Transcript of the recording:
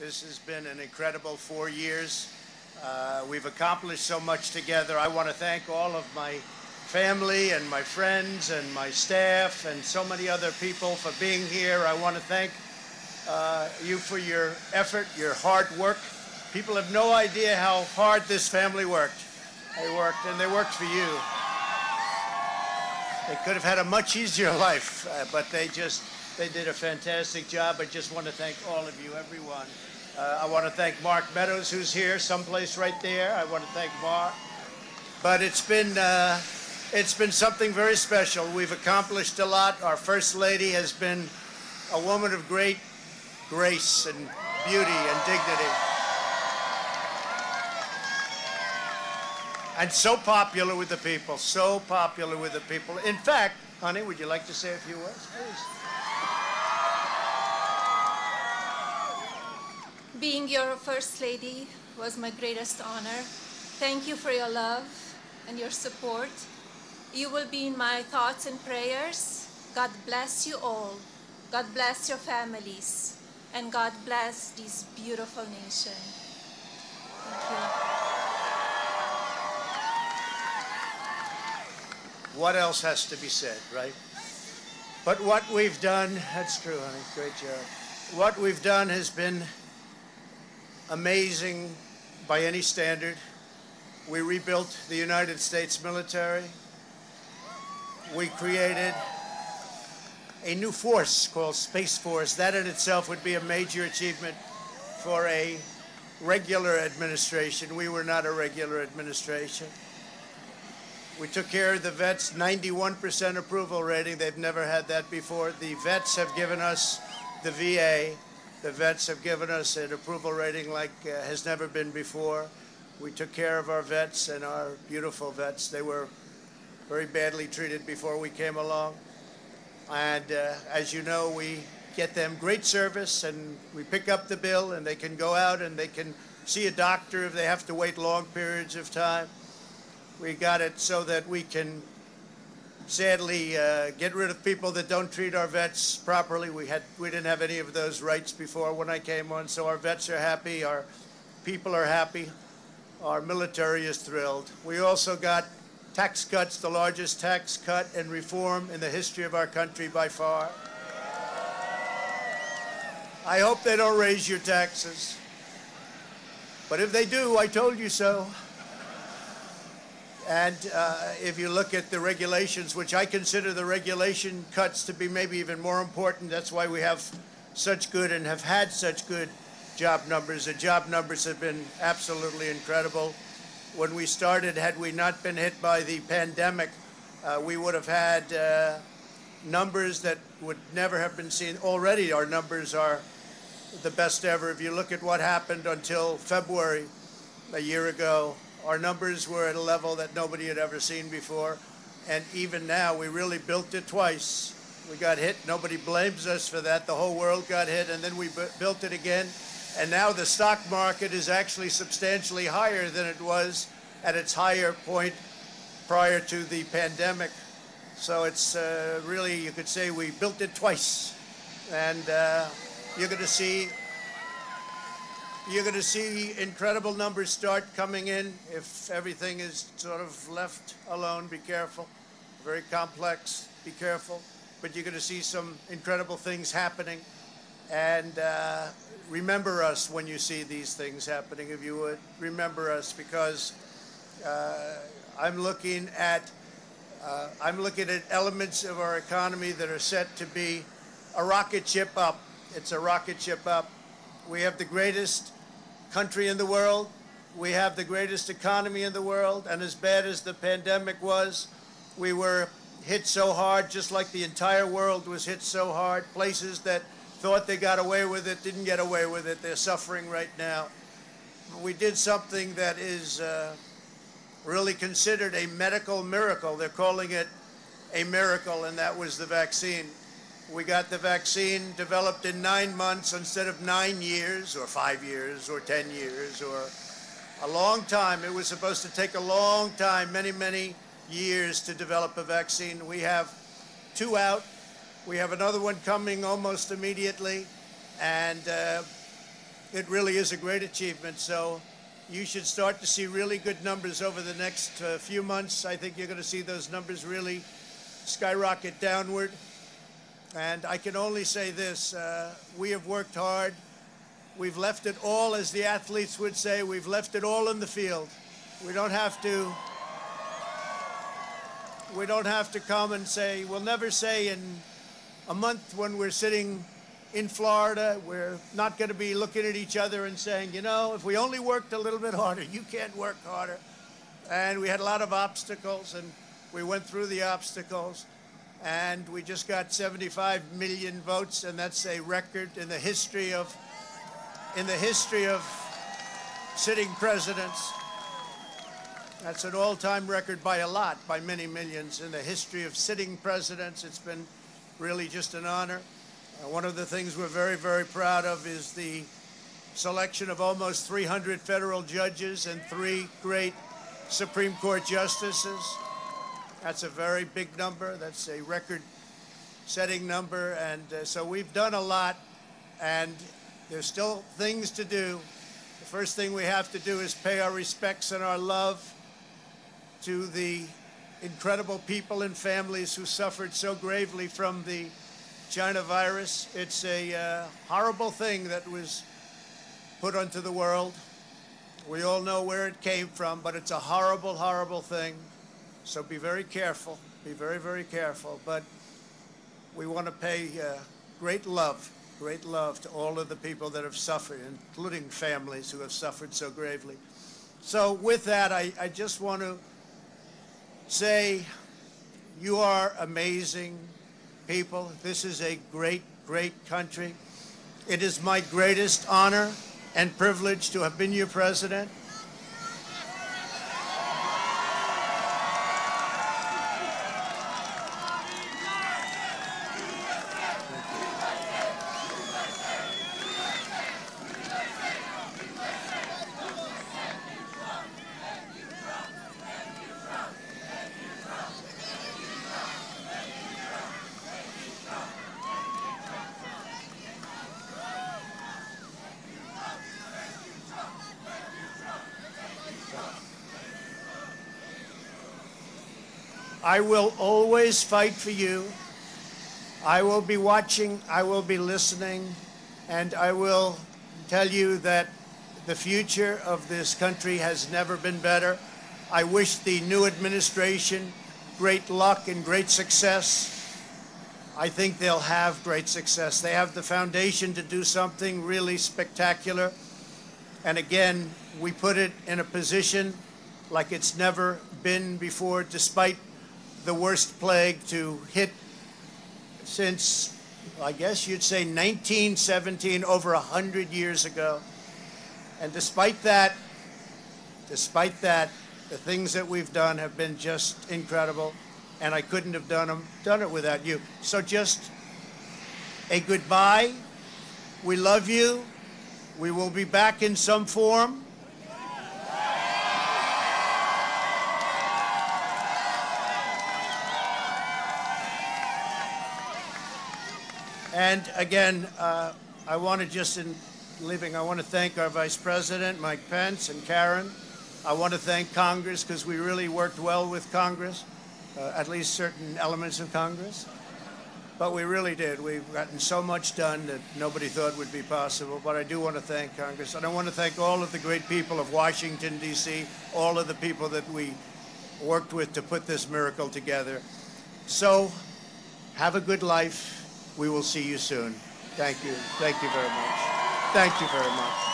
This has been an incredible 4 years. We've accomplished so much together. I want to thank all of my family and my friends and my staff and so many other people for being here. I want to thank you for your effort, your hard work. People have no idea how hard this family worked. They worked, and they worked for you. They could have had a much easier life, but they did a fantastic job. I just want to thank all of you, everyone. I want to thank Mark Meadows, who's here, someplace right there. I want to thank Mark. But it's been something very special. We've accomplished a lot. Our First Lady has been a woman of great grace and beauty and dignity. And so popular with the people, so popular with the people. In fact, honey, would you like to say a few words, please? Being your First Lady was my greatest honor. Thank you for your love and your support. You will be in my thoughts and prayers. God bless you all. God bless your families. And God bless this beautiful nation. Thank you. What else has to be said, right? But what we've done, that's true, honey, great job. What we've done has been amazing by any standard. We rebuilt the United States military. We created a new force called Space Force. That in itself would be a major achievement for a regular administration. We were not a regular administration. We took care of the vets, 91% approval rating. They've never had that before. The vets have given us, the VA, the vets have given us an approval rating like has never been before. We took care of our vets and our beautiful vets. They were very badly treated before we came along. And as you know, we get them great service, and we pick up the bill, and they can go out and they can see a doctor if they have to wait long periods of time. We got it so that we can sadly get rid of people that don't treat our vets properly. We didn't have any of those rights before when I came on, so our vets are happy, our people are happy, our military is thrilled. We also got tax cuts, the largest tax cut and reform in the history of our country by far. I hope they don't raise your taxes, but if they do, I told you so. And if you look at the regulations, which I consider the regulation cuts to be maybe even more important, that's why we have such good and have had such good job numbers. The job numbers have been absolutely incredible. When we started, had we not been hit by the pandemic, we would have had numbers that would never have been seen. Already our numbers are the best ever. If you look at what happened until February a year ago, our numbers were at a level that nobody had ever seen before. And even now, we really built it twice. We got hit. Nobody blames us for that. The whole world got hit, and then we built it again. And now the stock market is actually substantially higher than it was at its higher point prior to the pandemic. So it's really, you could say we built it twice. And you're going to see incredible numbers start coming in if everything is sort of left alone. Be careful. Very complex. Be careful. But you're going to see some incredible things happening. And remember us when you see these things happening, if you would. Remember us, because I'm looking at elements of our economy that are set to be a rocket ship up. It's a rocket ship up. We have the greatest country in the world. We have the greatest economy in the world. And as bad as the pandemic was, we were hit so hard, just like the entire world was hit so hard. Places that thought they got away with it didn't get away with it. They're suffering right now. We did something that is really considered a medical miracle. They're calling it a miracle, and that was the vaccine. We got the vaccine developed in 9 months instead of 9 years or 5 years or 10 years or a long time. It was supposed to take a long time, many, many years to develop a vaccine. We have 2 out. We have another one coming almost immediately. And It really is a great achievement. So you should start to see really good numbers over the next few months. I think you're going to see those numbers really skyrocket downward. And I can only say this, we have worked hard. We've left it all, as the athletes would say, we've left it all in the field. We don't have to come and say, we'll never say in a month when we're sitting in Florida, we're not going to be looking at each other and saying, you know, if we only worked a little bit harder, you can't work harder. And we had a lot of obstacles, and we went through the obstacles, and we just got 75 million votes, and that's a record in the history of sitting presidents. That's an all-time record by a lot, by many millions. In the history of sitting presidents, it's been really just an honor. One of the things we're very, very proud of is the selection of almost 300 federal judges and 3 great Supreme Court justices. That's a very big number. That's a record-setting number. And so we've done a lot, and there's still things to do. The first thing we have to do is pay our respects and our love to the incredible people and families who suffered so gravely from the China virus. It's a horrible thing that was put onto the world. We all know where it came from, but it's a horrible, horrible thing. So be very careful. Be very, very careful. But we want to pay great love to all of the people that have suffered, including families who have suffered so gravely. So with that, I just want to say you are amazing people. This is a great, great country. It is my greatest honor and privilege to have been your president. I will always fight for you. I will be watching, I will be listening, and I will tell you that the future of this country has never been better. I wish the new administration great luck and great success. I think they'll have great success. They have the foundation to do something really spectacular. And again, we put it in a position like it's never been before, despite the worst plague to hit since, I guess you'd say 1917, over 100 years ago. And despite that, the things that we've done have been just incredible, and I couldn't have done it without you. So just a goodbye. We love you. We will be back in some form. And again, I want to just, in leaving, I want to thank our Vice President, Mike Pence, and Karen. I want to thank Congress, because we really worked well with Congress, at least certain elements of Congress. But we really did. We've gotten so much done that nobody thought would be possible. But I do want to thank Congress. And I want to thank all of the great people of Washington, D.C., all of the people that we worked with to put this miracle together. So have a good life. We will see you soon. Thank you. Thank you very much. Thank you very much.